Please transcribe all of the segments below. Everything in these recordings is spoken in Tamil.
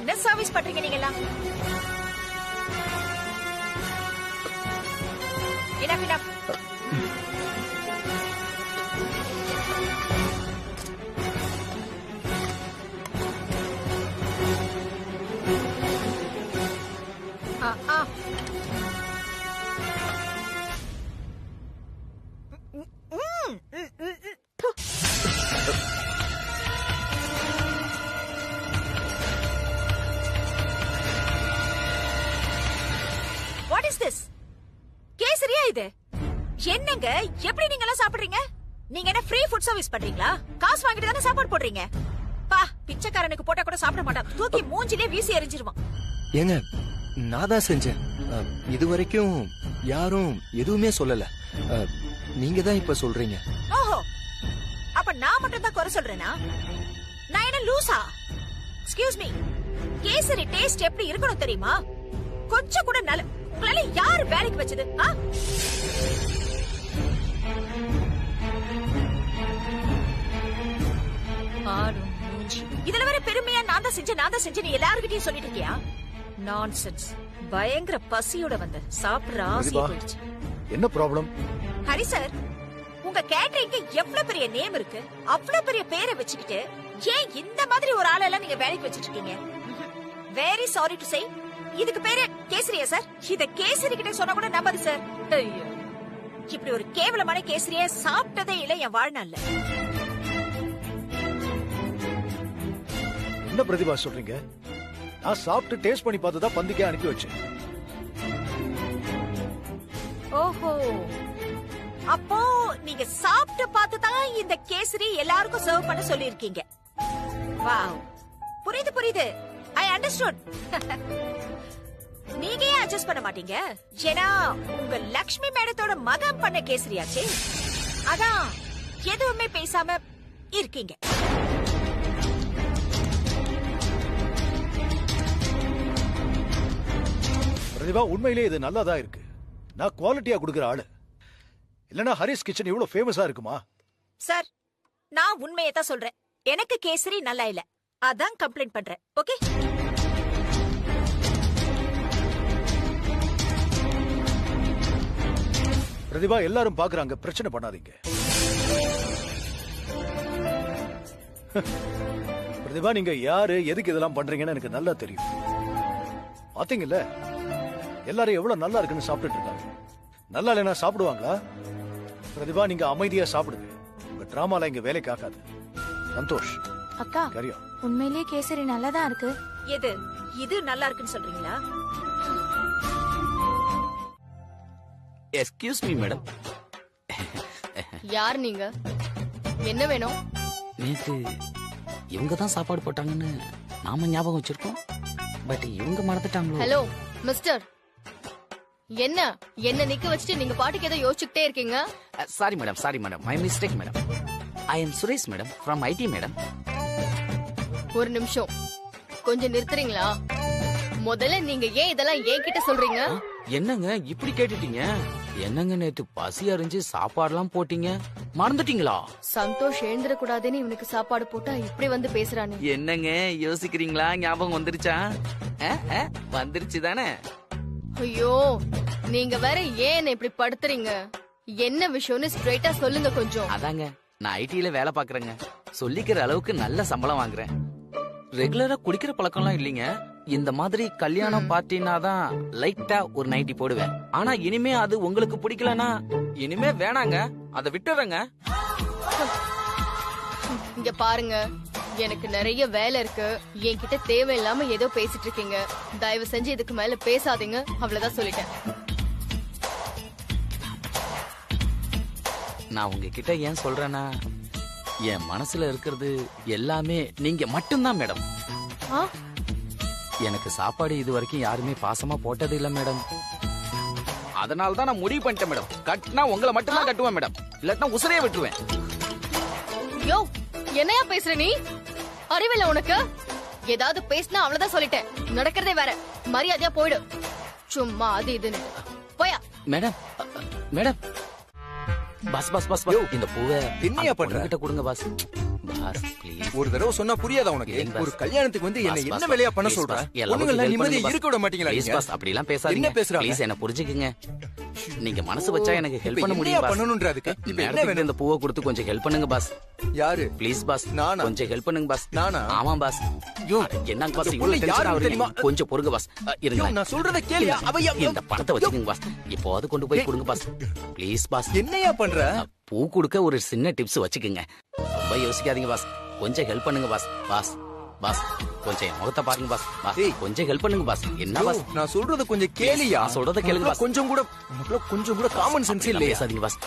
என்ன சர்வீஸ் பண்றீங்க நீங்கலாம்? enough enough. What is this? Kesariya இது? என்னங்க எப்படி நீங்க எல்லாம் சாப்பிடுறீங்க? நீங்க என்ன ஃப்ரீ ஃபுட் சர்வீஸ் பண்றீங்களா? காசு வாங்கிட்டு தானே சாப்பாடு போடுறீங்க. பா, பிச்சைக்காரனுக்கு போட்டா கூட சாப்பிட மாட்டான். தூக்கி மூஞ்சிலே வீசி எறிஞ்சிருவான். ஏங்க, நான் தான் செஞ்சேன். இது வரைக்கும் யாரும் எதுவுமே சொல்லல. நீங்க தான் இப்ப சொல்றீங்க. ஓஹோ, அப்ப நான் மட்டும் தான் குறை சொல்றேனா? நான் என்ன லூசா? எக்ஸ்கியூஸ் மீ, கேசரி டேஸ்ட் எப்படி இருக்கணும் தெரியுமா? கொஞ்சம் கூட நல்ல. உங்களால யாரு வேலைக்கு வச்சது? இதுல வர பெருமையா நான் தான் செஞ்சேன் எல்லாருக்கிட்டையும் சொல்லிட்டு இருக்கியா? நான்சென்ஸ். பயங்கர பசியோட வந்து சாப்பிடுற ஆசை போயிடுச்சு. என்ன ப்ராப்ளம்? ஹரி சார், உங்க கேட்டரிங்க்கு எவ்வளவு பெரிய நேம் இருக்கு, அவ்வளவு பெரிய பேரை வச்சுக்கிட்டு ஏன் இந்த மாதிரி ஒரு ஆளெல்லாம் நீங்க வேலைக்கு வச்சிட்டு இருக்கீங்க? வெரி சாரி டு சே, இதுக்கு பேரு கேசரியா சார்? இத கேசரி கிட்ட சொன்னா கூட நம்பாது சார். ஐயோ, இப்படி ஒரு கேவலமான கேசரியை சாப்பிட்டதே இல்ல என் வாழ்நாள்ல. என்ன பிரதிபா சொல்றீங்க? நான் சாப்பிட்டு டேஸ்ட் பண்ணி பார்த்து தான் பந்திக்கே அனுப்பி வச்சேன். ஓஹோ, அப்போ நீங்க சாப்பிட்டு பார்த்து தான் இந்த கேசரி எல்லாருக்கும் சர்வ் பண்ண சொல்லி இருக்கீங்க. வாவ், புரியுது. I understood. நீங்க ஏன் அட்ஜஸ்ட் பண்ண மாட்டீங்க? ஏன்னா உங்க லக்ஷ்மி மேடத்தோட மகன் பண்ண கேசரியாச்சே, அதான் எதுவுமே பேசாம இருக்கீங்க. பிரதிபா, உண்மையிலே இது நல்லாதான் இருக்கு. நான் குவாலிட்டியா கொடுக்கிற ஆளு. இல்லனா ஹரிஸ் கிச்சன் இவ்வளவு ஃபேமஸா இருக்குமா? சார், நான் உண்மையை தான் சொல்றேன். எனக்கு கேசரி நல்லா இல்ல, அதான் கம்ப்ளைண்ட் பண்றேன். ஓகே? பிரதிபா, எல்லாரும் பாக்குறாங்க, பிரச்சனை பண்ணாதீங்க. பிரதிபா, நீங்க யாரு, எதுக்கு இதெல்லாம் பண்றீங்கன்னு எனக்கு நல்லா தெரியும். பாத்தீங்கல்ல, எல்லாரும் எவ்வளவு நல்லா இருக்குன்னு சாப்பிட்டுட்டு இருக்காங்க. நல்லா இல்லைன்னா சாப்பிடுவாங்களா? பிரதிபா, நீங்க அமைதியா சாப்பிடுங்க. உங்க டிராமால இங்க வேலைக்கு ஆகாது. சந்தோஷ் அக்கா, உண்மையிலேயே கேசரி நல்லாதான் இருக்கு. இது நல்லா இருக்குன்னு சொல்றீங்களா? Excuse me madam. யார் நீங்க? என்ன வேணும்? நேத்து இவங்க தான் சாப்பாடு போட்டாங்கன்னு நாம ஞாபகம் வச்சிருக்கோம். பட் இவங்க மறந்துட்டாங்களோ? ஹலோ மிஸ்டர், என்ன நிக்க வச்சுட்டு நீங்க பாட்டுக்கு ஏதோ யோசிச்சுக்கிட்டே இருக்கீங்க? Sorry madam, my mistake madam. I am Suresh madam, from ID madam. ஒரு நிமிஷம், கொஞ்சம் நிறுத்துறீங்களா? முதல்ல நீங்க ஏன் இதெல்லாம் என்கிட்ட சொல்றீங்க? என்னங்க இப்படி கேட்டுட்டீங்க? என்னங்க நேத்து பசி அறிஞ்சு சாப்பாடுலாம் போட்டீங்க, மறந்துட்டீங்களா? சந்தோஷ் எழுந்திர கூடாதுன்னு இவனுக்கு சாப்பாடு போட்டா இப்படி வந்து பேசுறானே. என்னங்க யோசிக்கிறீங்களா? ஞாபகம் வந்துருச்சா? வந்துருச்சு தானே? ஐயோ, நீங்க வேற ஏன் இப்படி படுத்துறீங்க? என்ன விஷயம்னு ஸ்ட்ரைட்டா சொல்லுங்க கொஞ்சம். அதாங்க, நான் ஐடில வேலை பாக்குறேங்க. சொல்லிக்கிற அளவுக்கு நல்ல சம்பளம் வாங்குறேன். ரெகுலரா குடிக்கிற பழக்கம்லாம் இல்லைங்க. இந்த மாதிரி கல்யாணம் பார்ட்டினாதான் லைட்டா ஒரு நைட்டி போடுவேன். ஆனா இனிமே அது உங்களுக்கு பிடிக்கலனா இனிமே வேணாங்க, அதை விட்டுறேங்க. இங்க பாருங்க, எனக்கு நிறைய வேலை இருக்கு. என்கிட்ட தேவையில்லாம ஏதோ பேசிட்டு இருக்கீங்க. தயவு செஞ்சு இதுக்கு மேல பேசாதீங்க, அவ்வளவுதான் சொல்லிட்டேன். நான் உங்ககிட்ட ஏன் சொல்றேன்னா, என் மனசுல இருக்கிறது எல்லாமே நீங்க மட்டும்தான் மேடம். எனக்கு சாப்பாடு இது வரைக்கும் யாருமே பாசமா போட்டது இல்ல மேடம். அதனாலதான் நான் முடிவு பண்ணிட்டேன் மேடம், கட்டினா உங்களை மட்டும் தான் கட்டுவேன் மேடம், இல்லாட்டா உசுரையே விட்டுருவேன். யோ, என்னையா பேசுற நீ? அறிவில்ல உனக்கு? ஏதாவது பேசினா அவ்வளவுதான் சொல்லிட்டேன். நடக்கிறதே வேற. மரியாதையா போயிடு. சும்மா அது இதுன்னு போயா. மேடம் மேடம், பஸ் இந்த பூவை தின்னியா பண்ற? கொடுங்க பாஸ். பாஸ் ப்ளீஸ் ஒரு தடவை சொன்னா புரியாதா உனக்கு? இல்லைங்க boss. ஒரு கல்யாணத்துக்கு வந்து என்ன பாஸ், என்ன பாஸ், வேலையா பண்ண please சொல்ற? பாஸ், என் லவ்வுக்கு பொண்ணுங்கள help நிம்மதியா பண்ணுங்க இருக்க விட மாட்டீங்களா ப்ளீஸ் நீங்க? பாஸ் அப்படிலாம் பேசாதீங்க. என்ன பேசுறாங்க? ப்ளீஸ் என்ன புரிஞ்சுக்குங்க. நீங்க மனசு வச்சா எனக்கு ஹெல்ப் இப்ப பண்ண என்னையா முடியும் பாஸ். பண்ணணும்ன்ற அதுக்கு? இப்ப என்ன மேடத்துக்கு வேணும்? இந்த பூவை கொடுத்து கொஞ்சம் ஹெல்ப் பண்ணுங்க பாஸ். யாரு? ப்ளீஸ் பாஸ் நானா? கொஞ்சம் ஹெல்ப் பண்ணுங்க பாஸ். நானா? ஆமா பாஸ். யோ, என்னங்க பாஸ் இந்த இவ்வளவு பொண்ணு டென்ஷன் யாருன்னு ஆவறீங்க? தெரியுமா? கொஞ்சம் பொறுங்க பாஸ். இருங்க. யோ, நான் சொல்றத கேளியா? இந்த பணத்தை வச்சுக்கோங்க பாஸ். இப்போது கொண்டு போய் கொடுங்க பாஸ். Please pass. என்னையா பண்ற? பூ கொடுக்க ஒரு சின்ன டிப்ஸ் வச்சுக்கோங்க. ரொம்ப யோசிக்காதீங்க பாஸ். கொஞ்சம் ஹெல்ப் பண்ணுங்க பாஸ். பாஸ் பாஸ் கொஞ்சம் என் முகத்தை பாருங்க பாஸ். பாஸ் ஏய். கொஞ்சம் ஹெல்ப் பண்ணுங்க பாஸ். என்ன யோ, பாஸ்? நான் சொல்றத கொஞ்சம் கேளியா? நான் சொல்றத கேளுங்க பாஸ். கொஞ்சம் கூட காமன் சென்ஸ் அப்படிலாம் இல்லையா? பேசாதீங்க பாஸ்.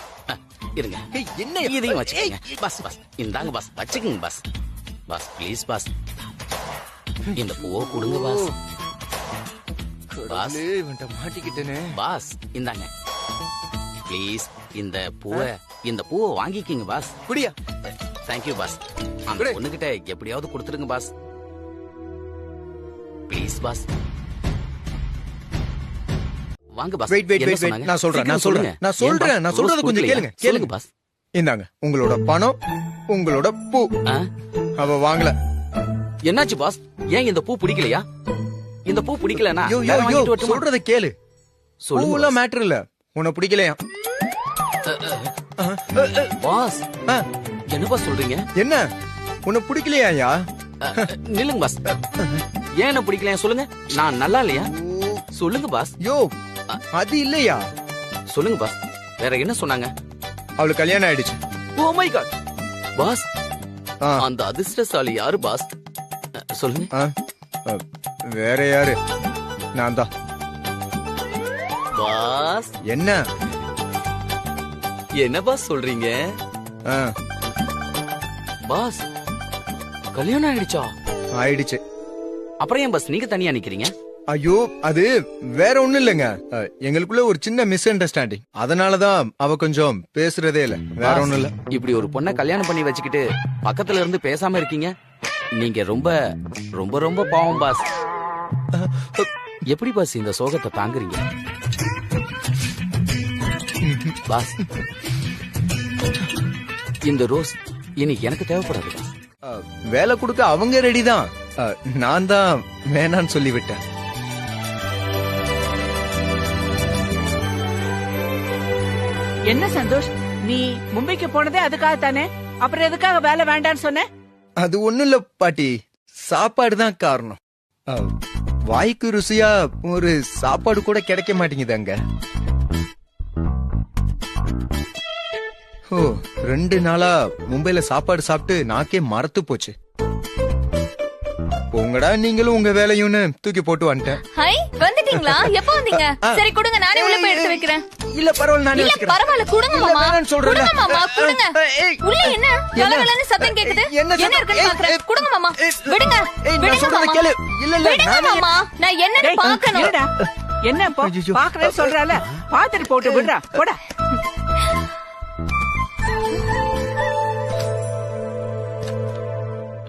இருங்க. ஏய், என்ன இதையும் வச்சுக்கோங்க. பாஸ் பாஸ் இந்தாங்க பாஸ் வச்சுக்கோங்க பாஸ். பாஸ் ப்ளீஸ் பாஸ் இந்த பூவை கொடுங்க பாஸ். பாஸ். கடவுளே, இவன்ட்ட மாட்டிக்கிட்டேனே. பாஸ் இந்தாங்க ப்ளீஸ். இந்த பூவை வாங்கிக்கிங்க பாஸ். குடியா? Thank you boss. அந்த குடு. பொண்ணுகிட்ட எப்படியாவது கொடுத்துருங்க பாஸ். Please boss. வாங்க பாஸ். Wait, wait, என்ன wait, wait. சொன்னாங்க? நான் சொல்றேன், சீக்கிரம் நான் சொல்றேன். சொல்லுங்க. நான் சொல்றேன், ஏன் நான் பாஸ்? சொல்றத ரோஸ் கொஞ்சம் கொடுக்கலையா? கேளுங்க, சொல்லுங்க பாஸ். இந்தாங்க உங்களோட பணம், உங்களோட பூ. ஆ? அவ வாங்கல. என்னாச்சு பாஸ்? ஏன் இந்த பூ பிடிக்கலையா? இந்த பூ பிடிக்கலனா யோ யோ யோ, சொல்றத கேளு. சொல்லுங்க பூலாம் மேட்டர் இல்ல, உன்னை பிடிக்கலையா? பாஸ். ஆ, என்ன பாஸ் சொல்றீங்க? என்ன உன்னை பிடிக்கலையா? நில்லுங்க பாஸ். ஏன் என்ன பிடிக்கலையா சொல்லுங்க. நான் நல்லா இல்லையா? சொல்லுங்க பாஸ். யோ, அது இல்லையா? சொல்லுங்க பாஸ். வேற என்ன சொன்னாங்க? அவளுக்கு கல்யாணம் ஆயிடுச்சு. Oh my God. பாஸ் ஆ, அந்த அதிர்ஷ்டசாலி யாரு பாஸ்? சொல்லுங்க. ஆ, வேற யாரு? நான் தான். பாஸ் என்ன? என்ன பாஸ் சொல்றீங்க? ஆ, பாஸ் கல்யாணம் ஆயிடுச்சா? ஆயிடுச்சு. அப்புறம் ஏன் பாஸ் நீங்க தனியா நிக்கிறீங்க? ஐயோ, அது வேற ஒண்ணும் இல்லைங்க. எங்களுக்குள்ள ஒரு சின்ன மிஸ் அண்டர்ஸ்டாண்டிங். அதனாலதான் அவ கொஞ்சம் பேசுறதே இல்ல. வேற ஒண்ணும் இல்ல. இப்படி ஒரு பொண்ணை கல்யாணம் பண்ணி வச்சுக்கிட்டு பக்கத்துல இருந்து பேசாம இருக்கீங்க. நீங்க ரொம்ப ரொம்ப ரொம்ப பாவம் பாஸ். எப்படி பாஸ் இந்த சோகத்தை தாங்குறீங்க? பாஸ் இந்த ரோஸ் இனி எனக்கு தேவைப்படாது பாஸ். வேலை கொடுக்க அவங்க ரெடி தான். நான் தான் வேணான்னு சொல்லிவிட்டேன். என்ன சந்தோஷ், நீ மும்பைக்கு போனதே அதுக்காக தானே? அப்புறம் எதுக்காக வேலை வேண்டான்னு சொன்ன? அது ஒண்ணும் இல்ல பாட்டி, சாப்பாடு தான் காரணம். வாய்க்கு ருசியா ஒரு சாப்பாடு கூட கிடைக்க மாட்டேங்குது அங்க. ஓ, 2 நாளா மும்பைல சாப்பாடு சாப்பிட்டு நாக்கே மரத்து போச்சு. போங்கடா நீங்களும் உங்க வேலையும்னு தூக்கி போட்டு வந்துட்டேன். ஹை வந்துட்டீங்களா? எப்ப வந்தீங்க? சரி கொடுங்க, நானே உள்ள போய் எடுத்து வைக்கிறேன். இல்ல பரவாயில்ல, நானே இல்ல வச்சுக்கிறேன். பரவாயில்ல கொடுங்க இல்ல, மாமா. வேணாம்னு சொல்றேன்ல. கொடுங்க மாமா, கொடுங்க. உள்ள என்ன கலகலன்னு சத்தம் கேக்குது? என்ன என்ன இருக்குன்னு பாக்குறேன். கொடுங்க மாமா. விடுங்க. நான் விடுங்க சொல்றத மாமா. கேளு. இல்ல இல்ல, விடுங்க நானே மாமா. நான் என்னன்னு டேய், பார்க்கணும். இருடா. என்ன இப்போ ஐயையோ. பாக்குறேன்னு சொல்றால, பாத்துட்டு போட்டு விடுறா. போடா.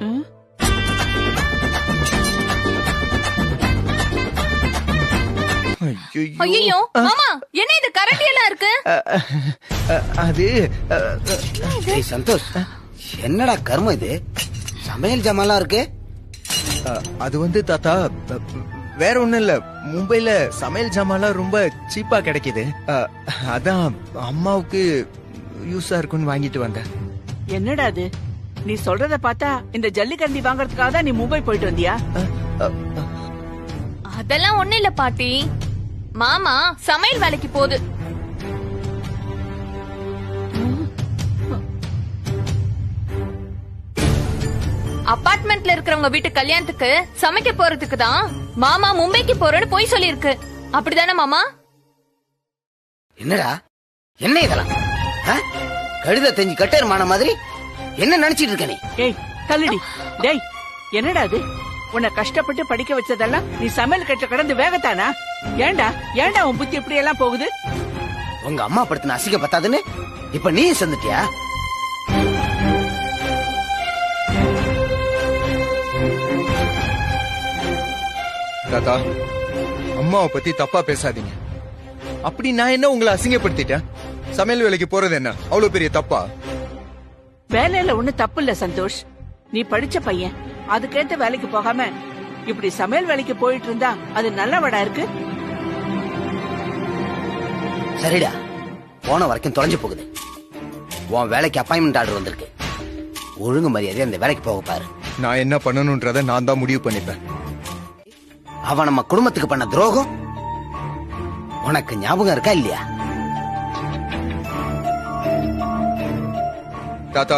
ம்? ஐயோ மாமா, என்ன இது கரண்டி எல்லாம் இருக்கு? அது ஏய் சந்தோஷ், என்னடா கர்மம் இது? சமையல் ஜாமான்லாம் இருக்கு. அது வந்து தாத்தா, வேற ஒண்ணும் இல்ல, மும்பைல சமையல் ஜாமான்லாம் ரொம்ப சீப்பா கிடைக்குது. அதான் அம்மாவுக்கு யூஸா இருக்கும்னு வாங்கிட்டு வந்தேன். என்னடா அது? நீ சொல்றத பார்த்தா இந்த ஜல்லிக்கரண்டி வாங்குறதுக்காக தான் நீ மும்பை போயிட்டு வந்தியா? அதெல்லாம் ஒண்ணு இல்ல பாட்டி. மாமா சமையல் வேலைக்கு போகுது. அபார்ட்மெண்ட்ல இருக்கிறவங்க வீட்டு கல்யாணத்துக்கு சமைக்க போறதுக்கு தான் மாமா மும்பைக்கு போறேன்னு போய் சொல்லிருக்கு. அப்படிதானே மாமா? என்னடா என்ன இதெல்லாம்? ஆ? கழுத தெஞ்சு கட்டேருமான மாதிரி என்ன நினைச்சிட்டு இருக்க நீ? ஏய் தள்ளுடி. டேய் என்னடா அது? உன்னை கஷ்டப்பட்டு படிக்க வச்சதெல்லாம் நீ சமையல் கட்ட கடந்து வேகத்தானா? ஏண்டா ஏண்டா உன் புத்தி இப்படி எல்லாம் போகுது? உங்க அம்மா படுத்தின அசிங்க பத்தாதுன்னு இப்ப நீ சேர்ந்துட்டியா? தாத்தா, அம்மாவை பத்தி தப்பா பேசாதீங்க. அப்படி நான் என்ன உங்களை அசிங்கப்படுத்திட்டேன்? சமையல் வேலைக்கு போறது என்ன அவ்வளவு பெரிய தப்பா? வேலையில ஒண்ணு தப்பு இல்ல சந்தோஷ். நீ படிச்ச பையன், அதுக்கேத்த வேலைக்கு போகாம இப்படி சமையல் வேலைக்கு போயிட்டு இருந்தா அது நல்லவடா இருக்கு. சரிடா, போன வரைக்கும் தொலைஞ்சு போகுது. உன் வேலைக்கு அப்பாயின்மெண்ட் ஆர்டர் வந்திருக்கு. ஒழுங்கு மரியாதை அந்த வேலைக்கு போக பாரு. நான் என்ன பண்ணணும்ன்றத நான் தான் முடிவு பண்ணிப்பேன். அவன் நம்ம குடும்பத்துக்கு பண்ண துரோகம் உனக்கு ஞாபகம் இருக்கா இல்லையா? தாத்தா,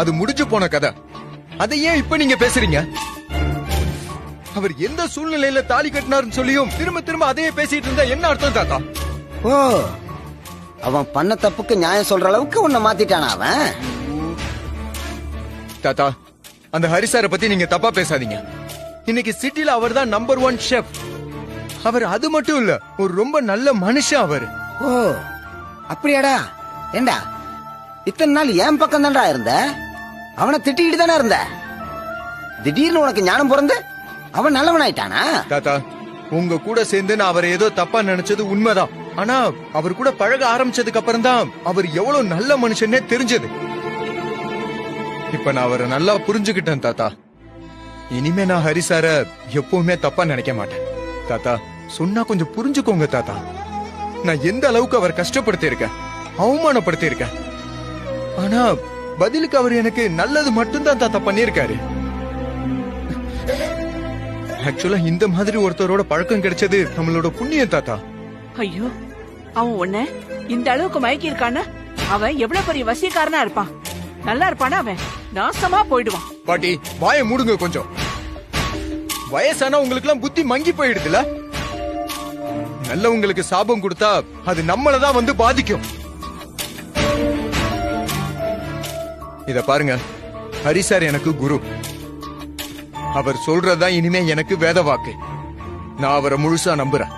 அது முடிஞ்சு போன கதை. அதை ஏன் இப்ப நீங்க பேசுறீங்க? அவர் எந்த சூழ்நிலையில தாலி கட்டினாருன்னு சொல்லியும் திரும்ப திரும்ப அதையே பேசிட்டு இருந்தா என்ன அர்த்தம் தாத்தா? ஓ, அவன் பண்ண தப்புக்கு நியாயம் சொல்ற அளவுக்கு உன்னை மாத்திட்டானா அவன்? தாத்தா, அந்த ஹரிசாரை பத்தி நீங்க தப்பா பேசாதீங்க. இன்னைக்கு சிட்டில அவர் தான் நம்பர் 1 ஷெஃப். அவர் அது மட்டும் இல்ல, ஒரு ரொம்ப நல்ல மனுஷன் அவர். ஓ, அப்படியாடா? ஏண்டா இத்தனை நாள் என் பக்கம் தான்டா இருந்த? அவனை திட்டிக்கிட்டு தானே இருந்த. திடீர்னு உனக்கு ஞானம் பிறந்து அவன் நல்லவனாயிட்டானா? தாத்தா, உங்க கூட சேர்ந்து நான் அவரை ஏதோ தப்பா நினைச்சது உண்மைதான். ஆனா அவர் கூட பழக ஆரம்பிச்சதுக்கு அப்புறம் தான் அவர் எவ்வளவு நல்ல மனுஷன்னே தெரிஞ்சது. இப்ப நான் அவரை நல்லா புரிஞ்சுக்கிட்டேன் தாத்தா. இனிமே நான் ஹரிசார எப்பவுமே தப்பா நினைக்க மாட்டேன். தாத்தா, சொன்னா கொஞ்சம் புரிஞ்சுக்கோங்க தாத்தா. நான் எந்த அளவுக்கு அவர் கஷ்டப்படுத்தி இருக்கேன், அவமானப்படுத்தி இருக்கேன். ஆனா பதிலுக்கு அவர் எனக்கு நல்லது மட்டும்தான் தாத்தா பண்ணிருக்காரு. ஆக்சுவலா இந்த மாதிரி ஒருத்தரோட பழக்கம் கிடைச்சது நம்மளோட புண்ணியம் தாத்தா. ஐயோ, அவன் உன்ன இந்த அளவுக்கு மயக்கி இருக்கானா? அவன் எவ்வளவு பெரிய வசியக்காரனா இருப்பான். நல்லா இருப்பானா? அவன் நாசமா போயிடுவான். பாட்டி, வாயை மூடுங்க கொஞ்சம். வயசானா உங்களுக்கு எல்லாம் புத்தி மங்கி போயிடுதுல. நல்லவங்களுக்கு சாபம் கொடுத்தா அது நம்மளதான் வந்து பாதிக்கும். இத பாருங்க, ஹரிசார் எனக்கு குரு. அவர் சொல்றதா இனிமே எனக்கு வேத வாக்கு. நான் அவரை முழுசா நம்புறேன்.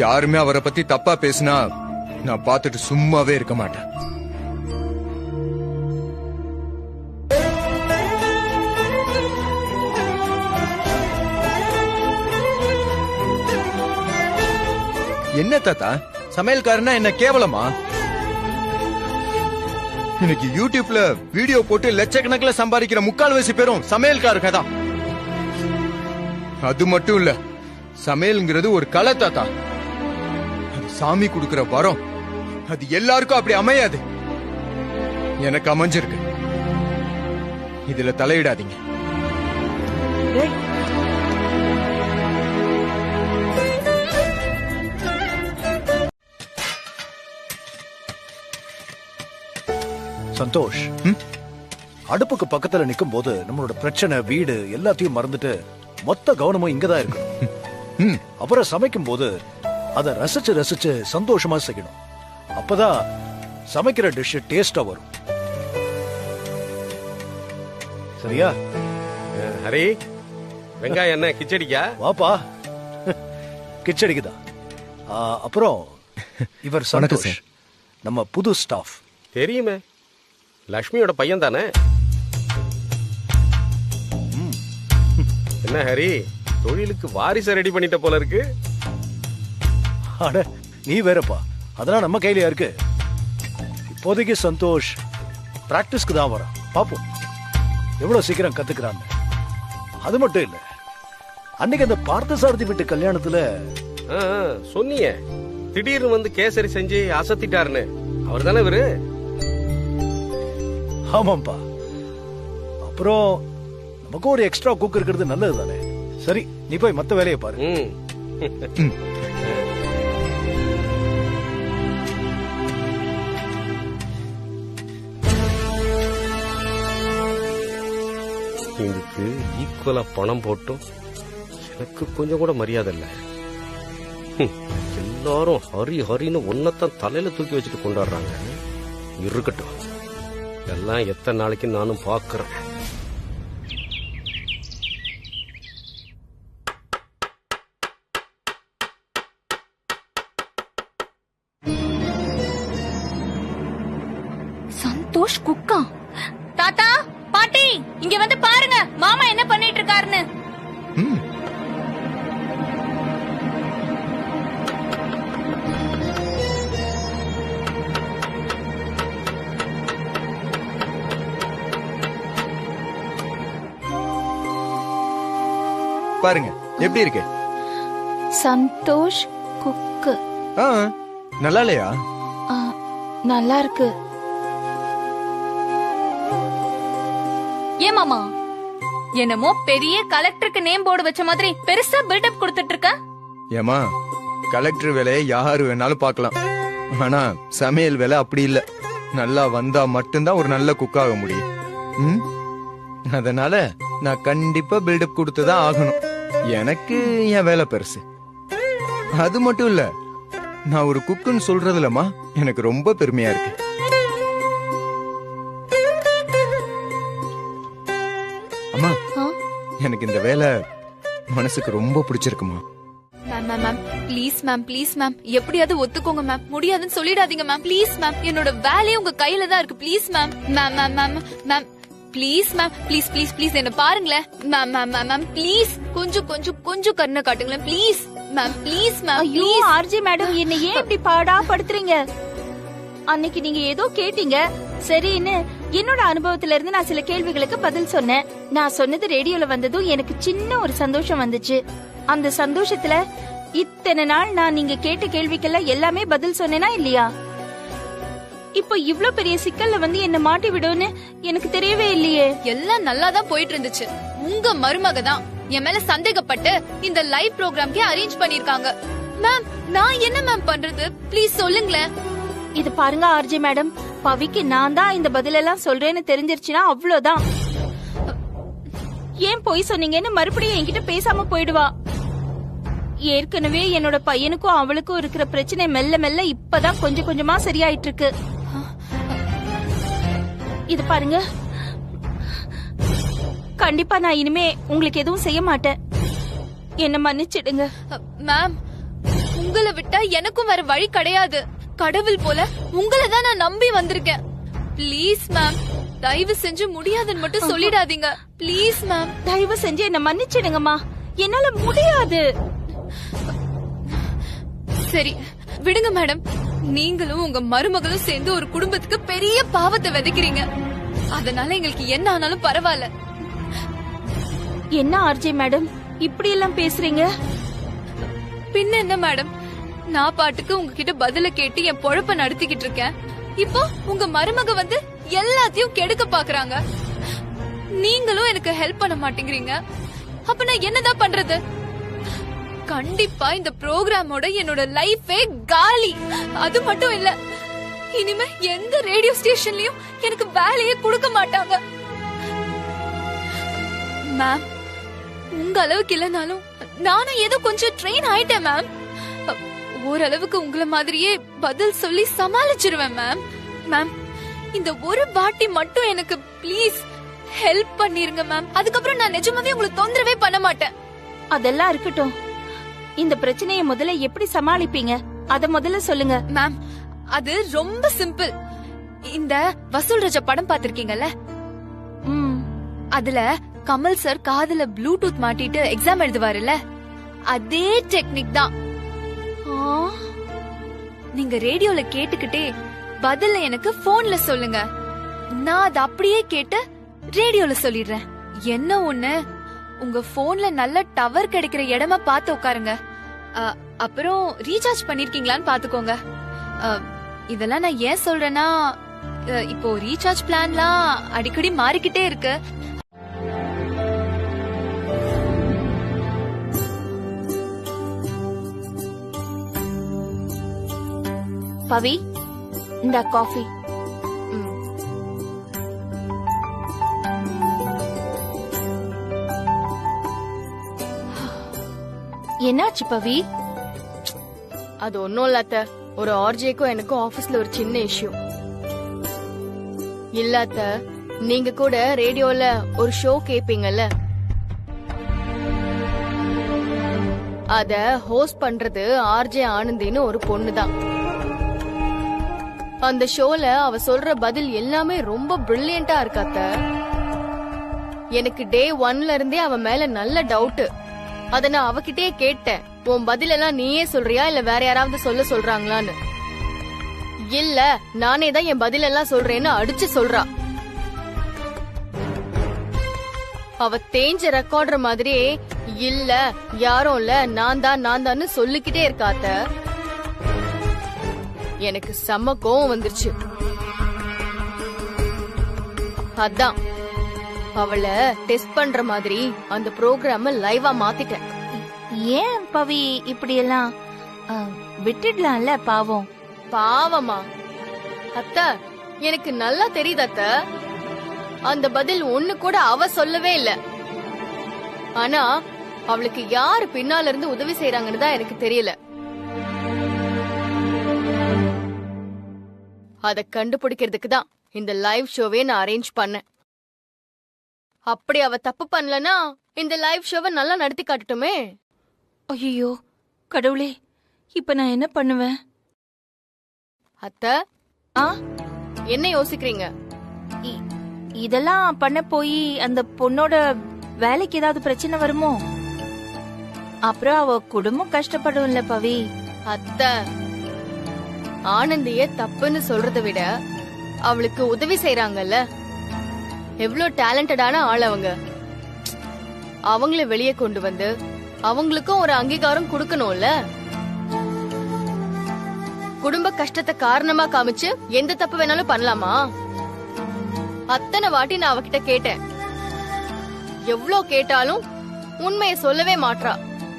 யாருமே அவரை பத்தி தப்பா பேசினா நான் பார்த்துட்டு சும்மாவே இருக்க மாட்டேன். என்ன தாத்தா, சமையல்காரனா என்ன கேவலமா? இன்னைக்கு யூடியூப்ல வீடியோ போட்டு லட்சக்கணக்கில் சம்பாதிக்கிற முக்கால்வாசி பேரும் சமையல்காரங்க தான். அது மட்டும் இல்ல, சமையல்ங்கிறது ஒரு கலை தாத்தா. அது சாமி கொடுக்கிற வரம். அது எல்லாருக்கும் அப்படி அமையாது. எனக்கு அமைஞ்சிருக்கு. இதுல தலையிடாதீங்க. டேய், சந்தோஷ், அடுப்புக்கு பக்கத்துல நிக்கும் போது நம்மளோட பிரச்சனை, வீடு எல்லாத்தையும் மறந்துட்டு மொத்த கவனமும் இங்கதான் இருக்கணும். அப்புறம் சமைக்கும் போது அதை ரசிச்சு ரசிச்சு சந்தோஷமா செய்யணும். அப்பதான் சமைக்கிற டிஷ் டேஸ்டா வரும். சரியா? ஹரி, வெங்காயம் என்ன கிச்சடிக்கா? வாப்பா, கிச்சடிக்குதான். அப்புறம் இவர் சந்தோஷ், நம்ம புது ஸ்டாஃப். தெரியுமே, லக்ஷ்மியோட பையன் தானே? என்ன ஹரி, தொழிலுக்கு வாரிசை ரெடி பண்ணிட்ட போல இருக்கு. அட, நீ வேறப்பா, அதெல்லாம் நம்ம கையிலயா இருக்கு. இப்போதைக்கு சந்தோஷ் பிராக்டிஸ்க்கு தான் வரான். பாப்போம் எவ்வளவு சீக்கிரம் கத்துக்கிறான்னு. அது மட்டும் இல்ல, அன்னைக்கு அந்த பார்த்தசாரதி வீட்டு கல்யாணத்துல சொன்னியே, திடீர்னு வந்து கேசரி செஞ்சு அசத்திட்டாருன்னு. அவர் தானே இவரு? ஆமாம்பா. அப்புறம் நமக்கு ஒரு எக்ஸ்ட்ரா குக் இருக்கிறது நல்லது தானே. சரி, நீ போய் மத்த வேலையை பாரு. இதுக்கு ஈக்குவலா பணம் போட்டும் எனக்கு கொஞ்சம் கூட மரியாதை இல்ல. எல்லாரும் ஹரி ஹரின்னு ஒன்னத்தான் தலையில தூக்கி வச்சுட்டு கொண்டாடுறாங்க. இருக்கட்டும், எல்லாம் எத்தனை நாளைக்கு நானும் பாக்குறேன். சந்தோஷ் குக்கா? தாத்தா, பாட்டி, இங்க வந்து பாருங்க மாமா என்ன பண்ணிட்டு இருக்காருன்னு. பாருங்க எப்படி இருக்கு. சந்தோஷ் குக்கு. நல்லா இல்லையா? நல்லா இருக்கு. ஏன் மாமா என்னமோ பெரிய கலெக்டருக்கு நேம் போர்டு வச்ச மாதிரி பெருசா பில்டப் கொடுத்துட்டு இருக்க? ஏமா, கலெக்டர் வேலையை யாரு வேணாலும் பார்க்கலாம், ஆனா சமையல் வேலை அப்படி இல்ல. நல்லா வந்தா மட்டும்தான் ஒரு நல்ல குக் ஆக முடியும். அதனால நான் கண்டிப்பா பில்டப் கொடுத்துதான் ஆகணும். எனக்கு என் வேலை பெருசு. அது மட்டும் இல்ல, நான் ஒரு குக்குன்னு சொல்றதுலமா எனக்கு ரொம்ப பெருமையா இருக்கு. அம்மா, எனக்கு இந்த வேலை மனசுக்கு ரொம்ப பிடிச்சிருக்குமா. Ma'am please ma'am, please ma'am, எப்படியாவது ஒத்துக்கோங்க மேம். முடியாதுன்னு சொல்லிடாதீங்க மேம், ப்ளீஸ் மேம். என்னோட வேலையே உங்க கையில தான் இருக்கு. Please ma'am. Ma'am ma'am ma'am ma'am please ma'am, please please please என்ன பாருங்களேன் ma'am. Ma'am ma'am ma'am please கொஞ்சம் கொஞ்சம் கொஞ்சம் கண்ணை காட்டுங்களேன் ப்ளீஸ் மேம். Please ma'am. ஐயோ ஆர்ஜி மேடம், என்ன ஏன் இப்படி பாடா படுத்துறீங்க? அன்னைக்கு நீங்க ஏதோ கேட்டீங்க, சரின்னு என்னோட அனுபவத்துல இருந்து நான் சில கேள்விகளுக்கு பதில் சொன்னேன். நான் சொன்னது ரேடியோல வந்ததும் எனக்கு சின்ன ஒரு சந்தோஷம் வந்துச்சு. அந்த சந்தோஷத்துல இத்தனை நாள் நான் நீங்க கேட்ட கேள்விக்கெல்லாம் எல்லாமே பதில் சொன்னேனா இல்லையா? இப்போ இவ்ளோ பெரிய சிக்கல்ல வந்து என்ன மாட்டி விடுன்னு எனக்கு தெரியவே இல்லையே. எல்லாம் நல்லா தான் போயிட்டு இருந்துச்சு. உங்க மருமக தான் என் மேல சந்தேகப்பட்டு இந்த லைவ் ப்ரோக்ராம்க்கே அரேஞ்ச் பண்ணிருக்காங்க. மேம் நான் என்ன மேம் பண்றது? ப்ளீஸ் சொல்லுங்களேன். இது பாருங்க ஆர்ஜி மேடம், பவிக்கு நான் தான் இந்த பதிலெல்லாம் சொல்றேன்னு தெரிஞ்சிருச்சுன்னா அவ்வளவுதான். ஏன் போய் சொன்னீங்கன்னு மறுபடியும் என்கிட்ட பேசாம போயிடுவா. ஏற்கனவே என்னோட பையனுக்கும் அவளுக்கும் இருக்கிற பிரச்சனை மெல்ல மெல்ல இப்பதான் கொஞ்சம் கொஞ்சமா சரியாயிட்டு இருக்கு. இது பாருங்க, கண்டிப்பா நான் இனிமே உங்களுக்கு எதுவும் செய்ய மாட்டேன். என்ன மன்னிச்சிடுங்க மேம். உங்களை விட்டா எனக்கும் வேற வழி கிடையாது. கடவுள் போல உங்களை தான் நான் நம்பி வந்திருக்கேன். ப்ளீஸ் மேம், தயவு செஞ்சு முடியாதுன்னு மட்டும் சொல்லிடாதீங்க. ப்ளீஸ் மேம், தயவு செஞ்சு என்ன மன்னிச்சிடுங்கம்மா. என்னால முடியாது. சரி விடுங்க மேடம். நீங்களும் உங்க மருமகளும் சேர்ந்து ஒரு குடும்பத்துக்கு பெரிய பாவத்தை விதைக்கிறீங்க. அதனால எங்களுக்கு என்ன ஆனாலும் பரவாயில்ல. என்ன ஆர்ஜே மேடம் இப்படி எல்லாம் பேசுறீங்க? பின்ன என்ன மேடம், நான் பாட்டுக்கு உங்ககிட்ட பதில கேட்டு என் பொழப்ப நடத்திக்கிட்டு இருக்கேன். இப்போ உங்க மருமக வந்து எல்லாத்தையும் கெடுக்க பாக்குறாங்க. நீங்களும் எனக்கு ஹெல்ப் பண்ண மாட்டேங்கிறீங்க. அப்ப நான் என்னதான் பண்றது? கண்டிப்பா இந்த ப்ரோக்ராமோட என்னோட லைஃபே காலி. அது மட்டும் இல்ல, இனிமே எந்த ரேடியோ ஸ்டேஷன்லயும் எனக்கு வேலையே கொடுக்க மாட்டாங்க. மேம், உங்க அளவுக்கு இல்லனாலும் நானும் ஏதோ கொஞ்சம் ட்ரெயின் ஆயிட்டேன் மேம். ஓரளவுக்கு உங்கள மாதிரியே பதில் சொல்லி சமாளிச்சிருவேன் மேம். மேம், இந்த ஒரு வாட்டி மட்டும் எனக்கு ப்ளீஸ் ஹெல்ப் பண்ணிருங்க மேம். அதுக்கப்புறம் நான் நிஜமாவே உங்களுக்கு தொந்தரவே பண்ண மாட்டேன். அதெல்லாம் இருக்கட்டும், இந்த பிரச்சனையை முதல்ல எப்படி சமாளிப்பீங்க அத முதல்ல சொல்லுங்க. மேம், அது ரொம்ப சிம்பிள். இந்த வசூல் ராஜா படம் பாத்திருக்கீங்கல்ல, அதுல கமல் சார் காதுல ப்ளூடூத் மாட்டிட்டு எக்ஸாம் எழுதுவாருல்ல, அதே டெக்னிக் தான். நீங்க ரேடியோல கேட்டுக்கிட்டே பதில எனக்கு போன்ல சொல்லுங்க. நான் அதை அப்படியே கேட்டு ரேடியோல சொல்லிடுறேன். என்ன ஒண்ணு, உங்க போன்ல நல்ல டவர் கிடைக்கிற இடமா பார்த்து உட்காருங்க. அப்புறம் ரீசார்ஜ் பண்ணிருக்கீங்களான்னு பாத்துக்கோங்க. இதெல்லாம் நான் ஏன் சொல்றேன்னா, இப்போ ரீசார்ஜ் பிளான்லாம் அடிக்கடி மாறிக்கிட்டே இருக்கு. பவி, இந்த காஃபி. என்னாச்சு பவி? அது ஒன்னும் இல்லாத, ஒரு ஆர்ஜேக்கும் எனக்கும் ஆபீஸ்ல ஒரு சின்ன இஷ்யூ. இல்லாத, நீங்க கூட ரேடியோல ஒரு ஷோ கேப்பீங்கல்ல, அத ஹோஸ்ட் பண்றது ஆர்ஜே ஆனந்தின்னு ஒரு பொண்ணுதான். அந்த ஷோல அவ சொல்ற பதில் எல்லாமே ரொம்ப பிரில்லியண்டா இருக்காத்த. எனக்கு டே 1ல இருந்தே அவ மேல நல்ல டவுட். அத நான் அவகிட்டே கேட்டேன், உன் பதில் எல்லாம் நீயே சொல்றியா இல்ல வேற யாராவது சொல்றாங்களான்னு. இல்ல, நானே தான் என் பதில் எல்லாம் சொல்றேன்னு அடிச்சு சொல்றா. அவ தேஞ்ச ரெக்கார்டர் மாதிரியே இல்ல யாரும் இல்ல நான் தான் சொல்லிக்கிட்டே இருக்காத்த. எனக்கு செம்ம கோவம் வந்துருச்சு. அதான் அவளை டெஸ்ட் பண்ற மாதிரி அந்த ப்ரோக்ராம லைவா மாத்திட்டேன். ஏன் பவி இப்படி எல்லாம் விட்டுடலாம்ல? பாவம். பாவமா? அத்த எனக்கு நல்லா தெரியுது அத்த. அந்த பதில் ஒண்ணு கூட அவ சொல்லவே இல்ல. ஆனா அவளுக்கு யாரு பின்னால இருந்து உதவி செய்யறாங்கன்னு தான் எனக்கு தெரியல. அத கண்டுபிடிக்கிறதுக்கு தான் இந்த லைவ் ஷோவே நான் அரேஞ்ச் பண்ணேன். அப்படி அவ தப்பு பண்ணலனா இந்த லைவ் ஷோவை நல்லா நடத்தி காட்டட்டுமே. ஐயோ கடவுளே, இப்ப நான் என்ன பண்ணுவேன்? அத்த என்ன யோசிக்கிறீங்க? இதெல்லாம் பண்ண போய் அந்த பொண்ணோட வேலைக்கு ஏதாவது பிரச்சனை வருமோ? அப்புறம் அவ குடும்பம் கஷ்டப்படும்ல பவி. அத்த ஆனந்திய தப்புன்னு சொல்றதை விட அவளுக்கு உதவி செய்யறாங்கல்ல, எவ்வளவு டேலண்டடான ஆள் அவங்க. அவங்கள வெளியே கொண்டு வந்து அவங்களுக்கும் ஒரு அங்கீகாரம் கொடுக்கணும்ல. குடும்ப கஷ்டத்தை காரணமா காமிச்சு எந்த தப்பு வேணாலும் பண்ணலாமா? அத்தனை வாட்டி நான் அவகிட்ட கேட்டேன். எவ்வளவு கேட்டாலும் உண்மையை சொல்லவே மாட்றா.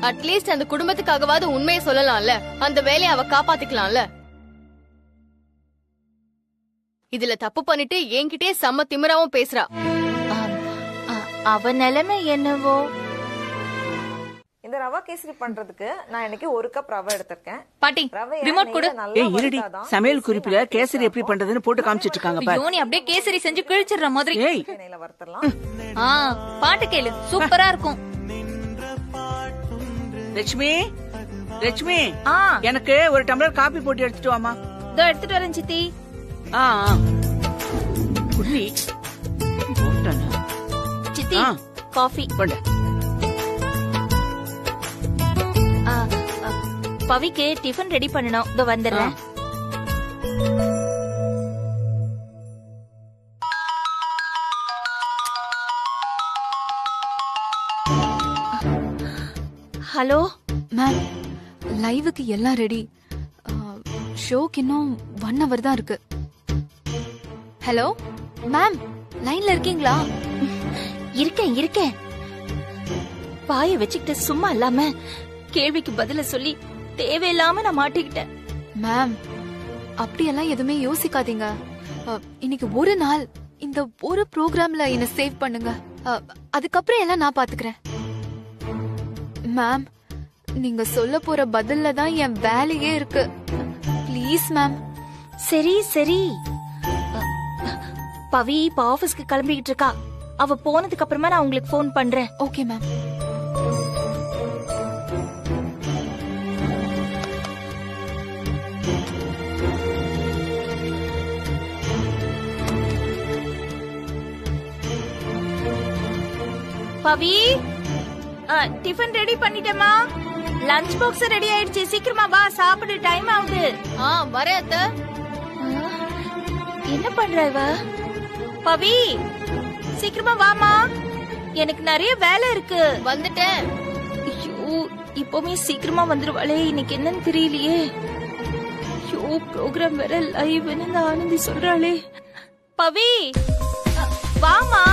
அட்லீஸ்ட் அந்த குடும்பத்துக்காகவாது உண்மையை சொல்லலாம்ல, அந்த வேலையை அவ காப்பாத்திக்கலாம்ல. இதுல தப்பு பண்ணிட்டு என்கிட்டயே செம்ம திமிராவும் பேசுறா. அவ நிலைமை என்னவோ. இந்த ரவா கேசரி பண்றதுக்கு நான் இன்னைக்கு 1 கப் ரவை எடுத்திருக்கேன். பாட்டி ரிமோட் கொடு. ஏய் இருடி, சமையல் குறிப்புல கேசரி எப்படி பண்றதுன்னு போட்டு காமிச்சிட்டு இருக்காங்க பாரு. யோனி அப்படியே கேசரி செஞ்சு கிழிச்சிடுற மாதிரி. ஏய் எண்ணெயில வறுத்தறலாம். பாட்டு கேளு, சூப்பரா இருக்கும். லட்சுமி, லட்சுமி எனக்கு ஒரு டம்ளர் காபி போட்டு எடுத்துட்டு வாமா. இதோ எடுத்துட்டு வரேன் சித்தி. குடி. சித்தி காஃபி கொண்டு. பவிக்கு டிஃபன் ரெடி பண்ணணும். இதோ வந்துடுறேன். ஹலோ மேம், லைவுக்கு எல்லாம் ரெடி. ஷோக்கு இன்னும் 1 hour தான் இருக்கு. ஹலோ மேம், லைன்ல இருக்கீங்களா? இருக்கேன் இருக்கேன். வாய வச்சுக்கிட்டு சும்மா இல்லாம கேள்விக்கு பதில சொல்லி தேவையில்லாம நான் மாட்டிக்கிட்டேன். மேம் அப்படியெல்லாம் எதுவுமே யோசிக்காதீங்க. இன்னைக்கு ஒரு நாள் இந்த ஒரு ப்ரோக்ராம்ல என்ன சேவ் பண்ணுங்க. அதுக்கப்புறம் எல்லாம் நான் பாத்துக்கிறேன். மேம், நீங்க சொல்ல போற பதில்ல தான் என் வேலையே இருக்கு. Please ma'am. சரி சரி. பவி இப்ப ஆபீஸ்க்கு கிளம்பிக்கிட்டு இருக்கா. அவ போனதுக்கு அப்புறமா நான் உங்களுக்கு போன் பண்றேன். Okay ma'am. Pavi, tiffin ready பண்ணிட்டேமா. லஞ்ச் பாக்ஸ் ரெடி ஆயிடுச்சு. சீக்கிரமா வா, சாப்பிடு, டைம் ஆகுது. வரேன் அத்த. என்ன பண்ற இவ? பவி சீக்கிரமா வாமா, எனக்கு நிறைய வேலை இருக்கு. வந்துட்டேன். ஐயோ, இப்பவுமே சீக்கிரமா வந்துருவாளே, இன்னைக்கு என்னன்னு தெரியலையே. ஐயோ, ப்ரோக்ராம் வேற லைவ்னு இந்த ஆனந்தி சொல்றாளே. பவி வாமா.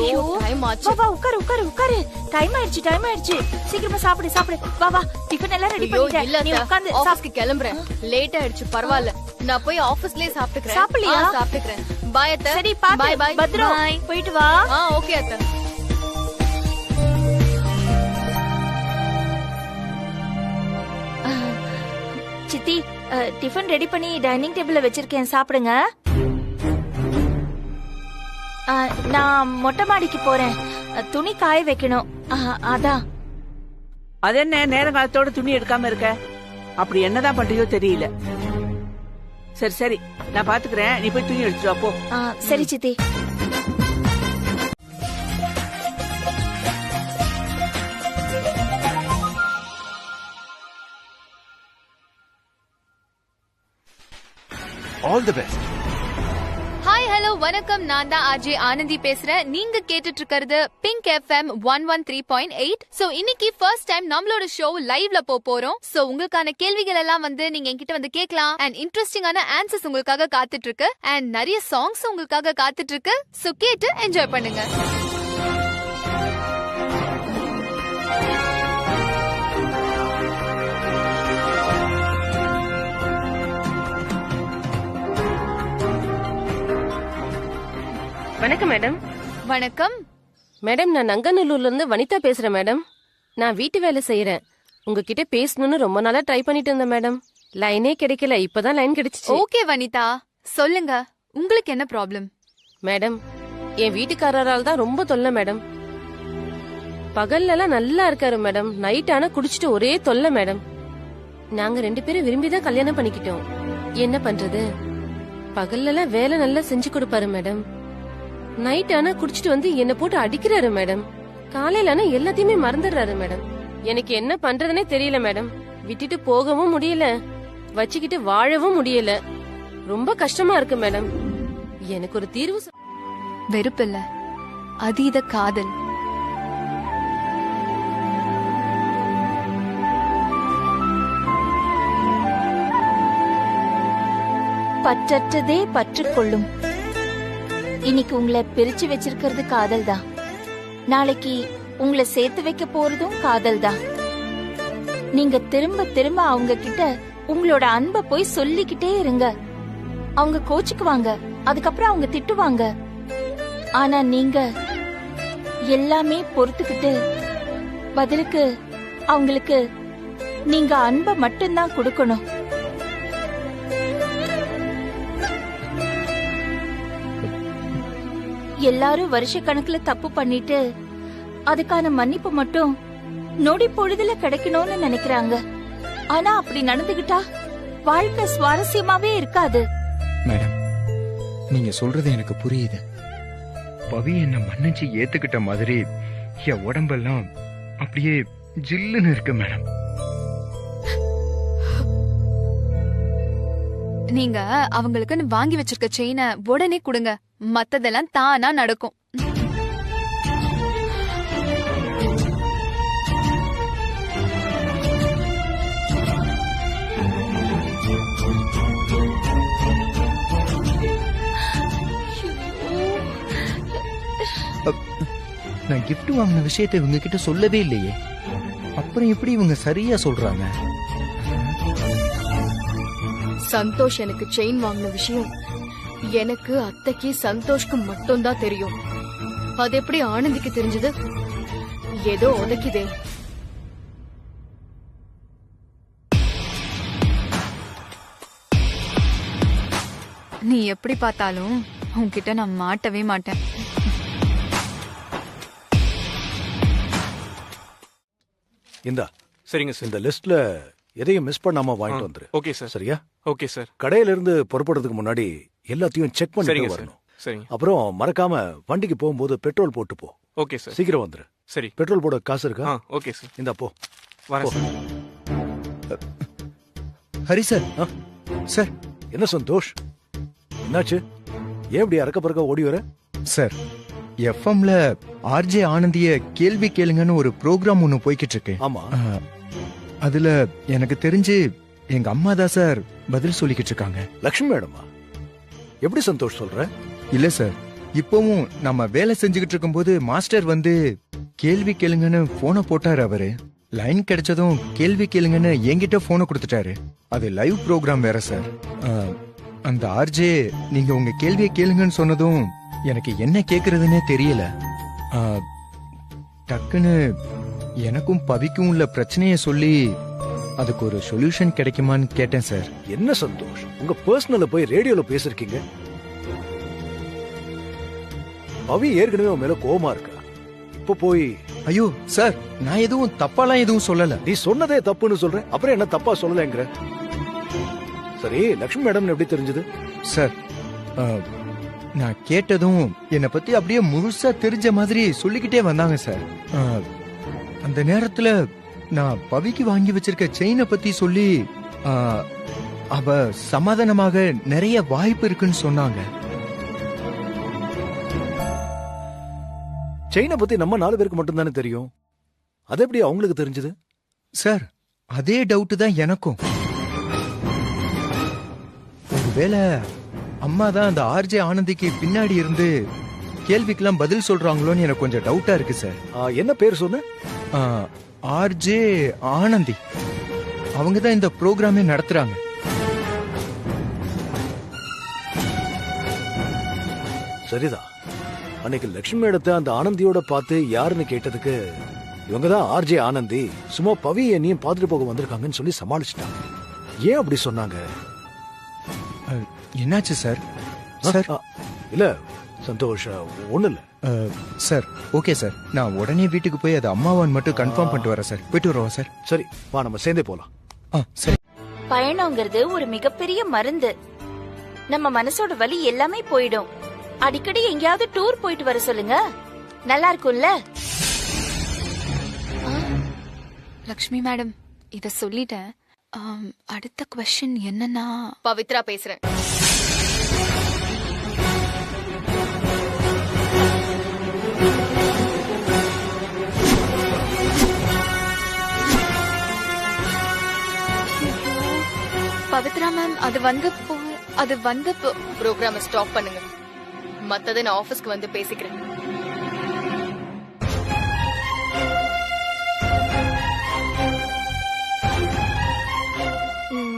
ஐயோ, டைம் ஆச்சு. வா வா, உட்காரு உட்காரு உட்காரு. டைம் ஆயிடுச்சு. சீக்கிரமா சாப்பிடு சாப்பிடு. வா வா, டிஃபன் எல்லாம் ரெடி பண்ணிட்டேன். இல்ல, நீ உட்கார்ந்து ஆபீஸ்க்கு கிளம்புறேன். லேட் ஆயிடுச்சு, பரவாயில்ல. நான் போய் ஆபீஸ்லயே சாப்பிட்டுக்கிறேன். சாப்பிடலையா? சாப்பிட்டுக்கிறேன். பாய் அத்த. சரி, பாத்து பாய் பாய். பத்ரம் போயிட்டு வா. ஓகே அத்த. சித்தி, டிஃபன் ரெடி பண்ணி டைனிங் டேபிள்ல வச்சிருக்கேன், சாப்பிடுங்க. நான் மொட்டை மாடிக்கு போறேன். துணி காய வைக்கணும். அதான். அது என்ன நேரங்காலத்தோட துணி எடுக்காம இருக்க? அப்படி என்னதான் பண்றியோ தெரியல. சரி சரி, நான் பாத்துக்கிறேன். நீ போய் துணி எடுத்துட்டு வா போ. சரி சித்தி. All the best. Hi hello hello வணக்கம், நான் தான் ஆர்ஜே ஆனந்தி பேசுறேன். நீங்க கேட்டுட்டு இருக்கிறது பிங்க் FM 113.8. சோ இன்னைக்கு ஃபர்ஸ்ட் டைம் நம்மளோட ஷோ லைவ்ல போறோம். சோ உங்களுக்கான கேள்விகள் எல்லாம் வந்து நீங்க என்கிட்ட வந்து கேட்கலாம். அண்ட் இன்ட்ரெஸ்டிங்கான ஆன்சர்ஸ் உங்களுக்காக காத்துட்டு இருக்கு. அண்ட் நிறைய சாங்ஸ் உங்களுக்காக காத்துட்டு இருக்கு. சோ கேட்டு என்ஜாய் பண்ணுங்க. வணக்கம் மேடம். வணக்கம் மேடம், நான் நங்கநல்லூர்ல இருந்து வனிதா பேசுறேன் மேடம். நான் வீட்டு வேலை செய்யறேன். உங்ககிட்ட பேசணும்னு ரொம்ப நாளா ட்ரை பண்ணிட்டு இருந்தேன் மேடம். லைனே கிடைக்கல, இப்பதான் லைன் கிடைச்சிச்சு. ஓகே வனிதா, சொல்லுங்க உங்களுக்கு என்ன ப்ராப்ளம்? மேடம், என் வீட்டுக்காரரால் தான் ரொம்ப தொல்லை மேடம். பகல்ல எல்லாம் நல்லா இருக்காரு மேடம், நைட் ஆனா குடிச்சிட்டு ஒரே தொல்லை மேடம். நாங்க 2 பேரும் விரும்பிதான் கல்யாணம் பண்ணிக்கிட்டோம். என்ன பண்றது? பகல்ல எல்லாம் வேலை நல்லா செஞ்சு கொடுப்பாரு மேடம். நைட் ஆனா குடிச்சிட்டு வந்து என்ன போட்டு அடிக்கிறாரு மேடம். காலையில ஆனா எல்லாத்தையுமே மறந்துடுறாரு மேடம். எனக்கு என்ன பண்றதுனே தெரியல மேடம். விட்டுட்டு போகவும் முடியல, வச்சுக்கிட்டு வாழவும் முடியல. ரொம்ப கஷ்டமா இருக்கு மேடம். எனக்கு ஒரு தீர்வு வெறுப்பில்ல, அதீத காதல். பற்றற்றதே பற்றுக்கொள்ளும். இன்னைக்கு உங்களை பிரிச்சு வச்சிருக்கிறது காதல் தான். நாளைக்கு உங்களை சேர்த்து வைக்க போறதும் காதல் தான். நீங்க திரும்ப திரும்ப அவங்க கிட்ட உங்களோட அன்பை போய் சொல்லிக்கிட்டே இருங்க. அவங்க கோச்சுக்குவாங்க, அதுக்கப்புறம் அவங்க திட்டுவாங்க. ஆனா நீங்க எல்லாமே பொறுத்துக்கிட்டு பதிலுக்கு அவங்களுக்கு நீங்க அன்பை மட்டும்தான் கொடுக்கணும். எல்லாரும் வருஷ கணக்குல தப்பு பண்ணிட்டு அதுக்கான மன்னிப்பு மட்டும் நொடி பொழுதுல கிடைக்கணும்னு நினைக்கிறாங்க. ஆனா அப்படி நடந்துகிட்டா வாழ்க்கை சுவாரஸ்யமாவே இருக்காது. மேடம், நீங்க சொல்றது எனக்கு புரியுது. பவி என்ன மன்னிச்சு ஏத்துக்கிட்ட மாதிரி என் உடம்பெல்லாம் அப்படியே ஜில்லுன்னு இருக்கு மேடம். நீங்க அவங்களுக்குன்னு வாங்கி வச்சிருக்க செயினை உடனே கொடுங்க. மத்ததெல்லாம் தானா நடக்கும். நான் gift வாங்கின விஷயத்தை இவங்க கிட்ட சொல்லவே இல்லையே. அப்புறம் எப்படி இவங்க சரியா சொல்றாங்க? சந்தோஷ் எனக்கு செயின் வாங்கின விஷயம் எனக்கு, அத்தைக்கு, சந்தோஷ்க்கு மட்டும் தான் தெரியும். அது எப்படி ஆனந்திக்கு தெரிஞ்சது? ஏதோ உதைக்குதே. நீ எப்படி பார்த்தாலும் உன்கிட்ட நான் மாட்டவே மாட்டேன். இந்தா சரிங்க சார். இந்த லிஸ்ட்ல எதையும் மிஸ் பண்ணாம வாங்கிட்டு வந்துரு. Okay sir. சரியா? Okay sir. கடையில இருந்து புறப்படுறதுக்கு முன்னாடி எல்லாத்தையும் செக் பண்ணிட்டு வரணும். சரிங்க. அப்புறம் மறக்காம வண்டிக்கு போகும்போது பெட்ரோல் போட்டு போ. Okay sir. சீக்கிரம் வந்துரு. சரி. பெட்ரோல் போட காசு இருக்கா? Okay sir. இந்தா போ. வரேன் சார். ஹரி சார். சார், என்ன சந்தோஷ், என்னாச்சு? ஏன் இப்படி அறக்க பறக்க ஓடி வர? சார், எஃப்எம்ல ஆர்ஜே ஆனந்திய கேள்வி கேளுங்கன்னு ஒரு ப்ரோக்ராம் ஒன்னு போய்கிட்டு இருக்கு. ஆமா. அதுல எனக்கு தெரிஞ்சு எங்க அம்மா தான் சார் பதில் சொல்லிக்கிட்டு இருக்காங்க. லட்சுமி மேடமா? எப்படி சந்தோஷ் சொல்ற? இல்ல சார், இப்பவும் நம்ம வேலை செஞ்சுக்கிட்டு இருக்கும்போது மாஸ்டர் வந்து கேள்வி கேளுங்கன்னு போனை போட்டாரு. அவரு லைன் கிடைச்சதும் கேள்வி கேளுங்கன்னு என்கிட்ட போனை கொடுத்துட்டாரு. அது லைவ் ப்ரோக்ராம் வேற சார். அந்த ஆர்ஜே நீங்க உங்க கேள்வியை கேளுங்கன்னு சொன்னதும் எனக்கு என்ன கேக்குறதுன்னே தெரியல. டக்குன்னு எனக்கும் பவிக்கும் உள்ள பிரச்சனைய சொல்லி அதுக்கு ஒரு சொல்யூஷன் கிடைக்குமான்னு கேட்டேன் சார். என்ன சந்தோஷ், உங்க பர்சனல போய் ரேடியோல பேசிருக்கீங்க? பவி ஏற்கனவே உன் மேல கோவமா இருக்கா. இப்ப போய் ஐயோ சார், நான் எதுவும் தப்பாலாம் எதுவும் சொல்லல. நீ சொன்னதே தப்புன்னு சொல்ற, அப்புறம் என்ன தப்பா சொல்லலங்கிற? சரி, லட்சுமி மேடம் எப்படி தெரிஞ்சது? சார், நான் கேட்டதும் என்னை பத்தி அப்படியே முழுசா தெரிஞ்ச மாதிரி சொல்லிக்கிட்டே வந்தாங்க சார். அந்த நேரத்துல நான் பவிக்கு வாங்கி வச்சிருக்க செயினை பத்தி சொல்லி அவ சமாதானமாக நிறைய வாய்ப்பு இருக்குன்னு சொன்னாங்க. செயினை பத்தி நம்ம 4 பேருக்கு மட்டும் தானே தெரியும். அது எப்படி அவங்களுக்கு தெரிஞ்சது? சார் அதே டவுட் தான் எனக்கும். ஒருவேளை அம்மா தான் அந்த ஆர்ஜே ஆனந்திக்கு பின்னாடி இருந்து கேள்விக்கெல்லாம் பதில் சொல்றாங்களோன்னு எனக்கு கொஞ்சம் டவுட்டா இருக்கு சார். என்ன பேர் சொன்ன? ஆர்ஜே ஆனந்தி. அவங்க தான் இந்த ப்ரோக்ராமே நடத்துறாங்க. சரிதான். அன்னைக்கு லட்சுமி மேடத்தை அந்த ஆனந்தியோட பார்த்து யாருன்னு கேட்டதுக்கு இவங்கதான் ஆர்ஜே ஆனந்தி, சும்மா பவி என்னையும் பார்த்துட்டு போக வந்திருக்காங்கன்னு சொல்லி சமாளிச்சுட்டாங்க. ஏன் அப்படி சொன்னாங்க? என்னாச்சு சார்? சார் இல்ல சந்தோஷ், ஒண்ணு இல்ல சார். ஓகே சார், நான் உடனே வீட்டுக்கு போய் அது அம்மாவான்னு மட்டும் கன்ஃபார்ம் பண்ணிட்டு வரேன் சார். போயிட்டு வருவோம் சார். சரி வா, நம்ம சேர்ந்தே போலாம். சரி. பயணங்கிறது ஒரு மிகப்பெரிய மருந்து. நம்ம மனசோட வலி எல்லாமே போயிடும். அடிக்கடி எங்கேயாவது டூர் போயிட்டு வர சொல்லுங்க, நல்லா இருக்கும்ல? லக்ஷ்மி மேடம், இத சொல்லிட்டேன். அடுத்த क्वेश्चन என்னன்னா, பவித்ரா பேசுறேன். பவித்ரா மேம், அது வந்து ப்ரோக்ராம ஸ்டாப் பண்ணுங்க. மத்தத நான் ஆபீஸ்க்கு வந்து பேசிக்கிறேன்.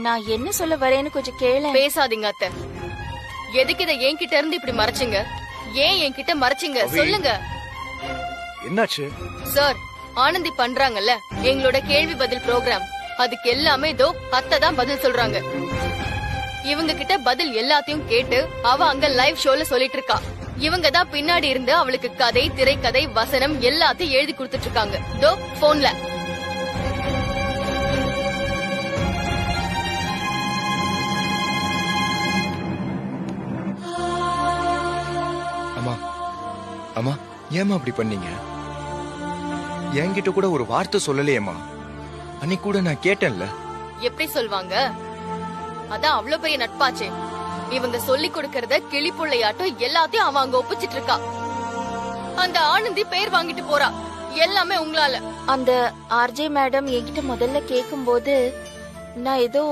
நான் என்ன சொல்ல வரேன்னு கொஞ்சம் கேளு. பேசாதீங்க அத்தை. எதுக்கு இதை என்கிட்ட இருந்து இப்படி மறைச்சிங்க? ஏன் என்கிட்ட மறைச்சிங்க சொல்லுங்க. என்னாச்சு சார்? ஆனந்தி பண்றாங்கல்ல எங்களோட கேள்வி பதில் ப்ரோக்ராம், அதுக்கு எல்லாமே இதோ அத்தை தான் பதில் சொல்றாங்க. இவங்க கிட்ட பதில் எல்லாத்தையும் கேட்டு அவ அங்க லைவ் ஷோல சொல்லிட்டு இருக்கா. இவங்க தான் பின்னாடி இருந்து அவளுக்கு கதை, திரைக்கதை, வசனம் எல்லாத்தையும் எழுதி கொடுத்துட்டு இருக்காங்க. இதோ போன்ல. அம்மா ஏமா அப்படி பண்ணீங்க? என்கிட்ட கூட ஒரு வார்த்தை சொல்லலையேம்மா. அன்னைக்கு கூட நான் கேட்டேன்ல. எப்படி சொல்வாங்க? அதான் அவ்வளவு பெரிய நட்பாச்சே. இவங்க சொல்லி கொடுக்கறத கிளிப்புள்ளையாட்டம் எல்லாத்தையும் அவன் அங்க ஒப்பிச்சிட்டு இருக்கா. அந்த ஆனந்தி பேர் வாங்கிட்டு போறா. எல்லாமே உங்களால. அந்த ஆர்ஜே மேடம் என்கிட்ட முதல்ல கேக்கும்போது நான் ஏதோ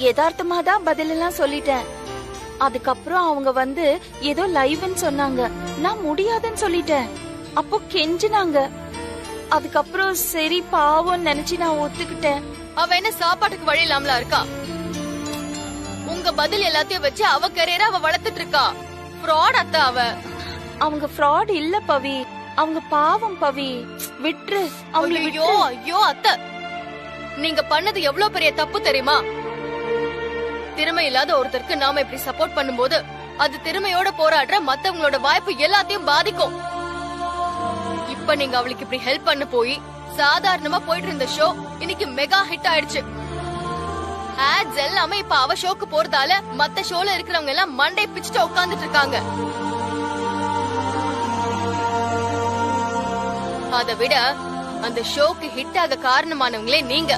யதார்த்தமா தான் பதில் எல்லாம் சொல்லிட்டேன். அதுக்கப்புறம் அவங்க வந்து ஏதோ லைவ்னு சொன்னாங்க. நான் முடியாதுன்னு சொல்லிட்டேன். அப்போ கெஞ்சினாங்க. அதுக்கப்புறம் சரி பாவம் நினைச்சு நான் ஒத்துக்கிட்டேன். அவ என்ன சாப்பாட்டுக்கு வழி இல்லாமலா இருக்கா? உங்க பதில் எல்லாத்தையும் வச்சு அவ கரியரை அவ வளர்த்துட்டு இருக்கா. ஃப்ராட் அத்தை அவ. அவங்க ஃப்ராட் இல்ல பவி, அவங்க பாவம் பவி. விட்டுரு அவங்க. ஐயோ ஐயோ அத்தை, நீங்க பண்ணது எவ்வளவு பெரிய தப்பு தெரியுமா? திறமை இல்லாத ஒருத்தருக்கு நாம இப்படி சப்போர்ட் பண்ணும்போது அது திறமையோட போராடுற மத்தவங்களோட வாய்ப்பு எல்லாத்தையும் பாதிக்கும். இப்ப நீங்க அவளுக்கு இப்படி ஹெல்ப் பண்ண போய் சாதாரணமா போயிட்டு இருந்த ஷோ இன்னைக்கு மெகா ஹிட் ஆயிடுச்சு. ஆட்ஸ் எல்லாமே இப்ப அவ ஷோக்கு போறதால மத்த ஷோல இருக்கிறவங்க எல்லாம் மண்டை பிச்சுட்டு உட்கார்ந்துட்டு இருக்காங்க. அதை விட அந்த ஷோக்கு ஹிட் ஆக காரணமானவங்களே நீங்க.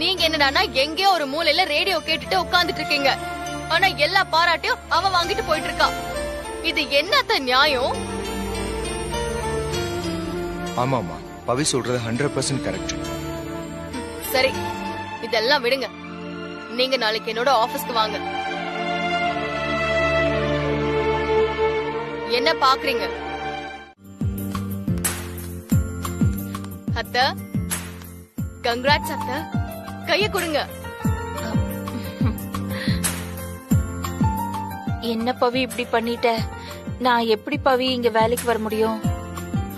நீங்க என்னடானா எங்கேயோ ஒரு மூலையில ரேடியோ கேட்டுட்டு உட்கார்ந்துட்டு இருக்கீங்க. ஆனா எல்லா பாராட்டையும் அவ வாங்கிட்டு போயிட்டு இருக்கா. இது என்னத்த நியாயம்? ஆமாமா, பவி சொல்றது 100% கரெக்ட். சரி, இதெல்லாம் விடுங்க. நீங்க நாளைக்கு என்னோட ஆபீஸ்க்கு வாங்க. என்ன பாக்குறீங்க? அத்தை, கங்க்ராட்ஸ் அத்தை. கைய கொடுங்க. என்ன பவி இப்படி பண்ணிட்ட? நான் எப்படி பவி இங்க வேலைக்கு வர முடியும்?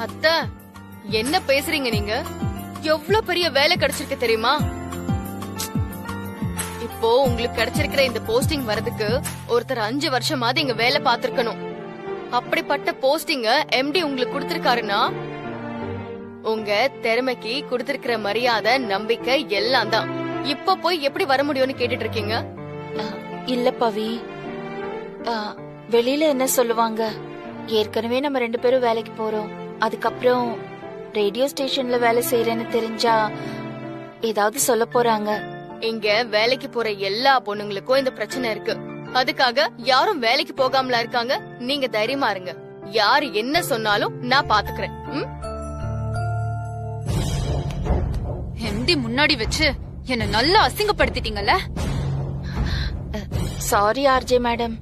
அத்தை, என்ன பேசுறீங்க நீங்க? எவ்வளவு பெரிய வேலை கிடைச்சிருக்கு தெரியுமா? இப்போ உங்களுக்கு கிடைச்சிருக்கிற இந்த போஸ்டிங் வரதுக்கு ஒருத்தர் 5 வருஷமாவது இங்க வேலை பார்த்திருக்கணும். அப்படிப்பட்ட போஸ்டிங்க எம்டி உங்களுக்கு கொடுத்திருக்காருன்னா உங்க திறமைக்கு கொடுத்திருக்கிற மரியாதை, நம்பிக்கை எல்லாம் தான். இப்ப போய் எப்படி வர முடியும்னு கேட்டுட்டு இருக்கீங்க? இல்ல பவி, வெளியில என்ன சொல்லுவாங்க? ஏற்கனவே நம்ம 2 பேரும் வேலைக்கு போறோம். அதுக்கப்புறம் ரேடியோ ஸ்டேஷன்ல வேலை செய்யறேன்னு தெரிஞ்சா ஏதாவது சொல்ல போறாங்க. இங்க வேலைக்கு போற எல்லா பொண்ணுங்களுக்கும் இந்த பிரச்சனை இருக்கு. அதுக்காக யாரும் வேலைக்கு போகாமலா இருக்காங்க. நீங்க தைரியமா இருங்க. யாரு என்ன சொன்னாலும் நான் பாத்துக்கிறேன். எம்டி முன்னாடி வச்சு என்ன நல்லா அசிங்கப்படுத்திட்டீங்கல்ல. சாரி ஆர்ஜே மேடம்,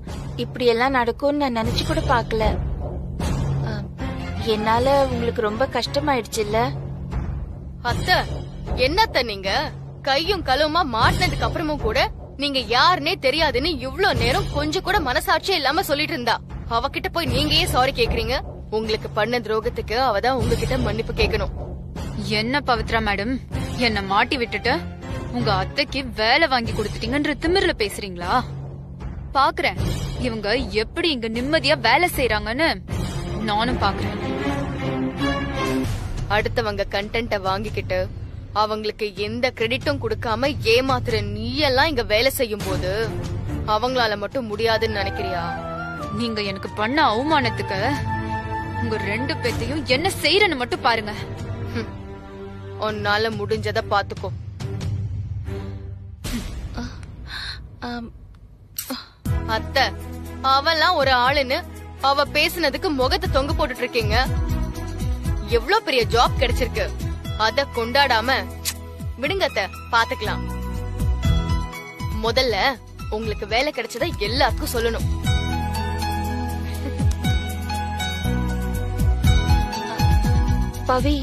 இப்படி எல்லாம் நடக்கும்னு நான் நினைச்சு கூட பார்க்கல. என்னால உங்களுக்கு ரொம்ப கஷ்டமாயிடுச்சுல்ல. அத்தை, என்னத்த நீங்க கையும் களவுமா மாட்டினதுக்கு அப்புறமும் கூட நீங்க யாருன்னே தெரியாதுன்னு இவ்ளோ நேரம் கொஞ்சம் கூட மனசாட்சியே இல்லாம சொல்லிட்டு இருந்தா, அவகிட்ட போய் நீங்க ஏன் சாரி கேக்குறீங்க? உங்களுக்கு பண்ண துரோகத்துக்கு அவதான் உங்ககிட்ட மன்னிப்பு கேட்கணும். என்ன பவித்ரா மேடம், என்ன மாட்டி விட்டுட்டு உங்க அத்தைக்கு வேலை வாங்கி கொடுத்துட்டீங்கன்ற திமிர்ல பேசுறீங்களா? பாக்குறேன் இவங்க எப்படி இங்க நிம்மதியா வேலை செய்யறாங்கன்னு நானும் பாக்குறேன். அடுத்தவங்க கண்டென்ட்ட வாங்கிக்கிட்டு அவங்களுக்கு எந்த கிரெடிட்டும் கொடுக்காம ஏமாத்துற நீயெல்லாம் இங்க வேலை செய்யும் போது அவங்களால மட்டும் முடியாதுன்னு நினைக்கிறியா? நீங்க எனக்கு பண்ண அவமானத்துக்கு உங்க 2 பேத்தையும் என்ன செய்யறன்னு மட்டும் பாருங்க. உன்னால முடிஞ்சத பாத்துக்கோ. அத்தை, அவெல்லாம் ஒரு ஆளுன்னு அவ பேசுனதுக்கு முகத்தை தொங்க போட்டுட்டு இருக்கீங்க. எவ்வளவு பெரிய ஜாப் கிடைச்சிருக்கு, அத கொண்டாடாம விடுங்க அத்தை, பாத்துக்கலாம். முதல்ல உங்களுக்கு வேலை கிடைச்சத எல்லாருக்கும் சொல்லணும். பவி,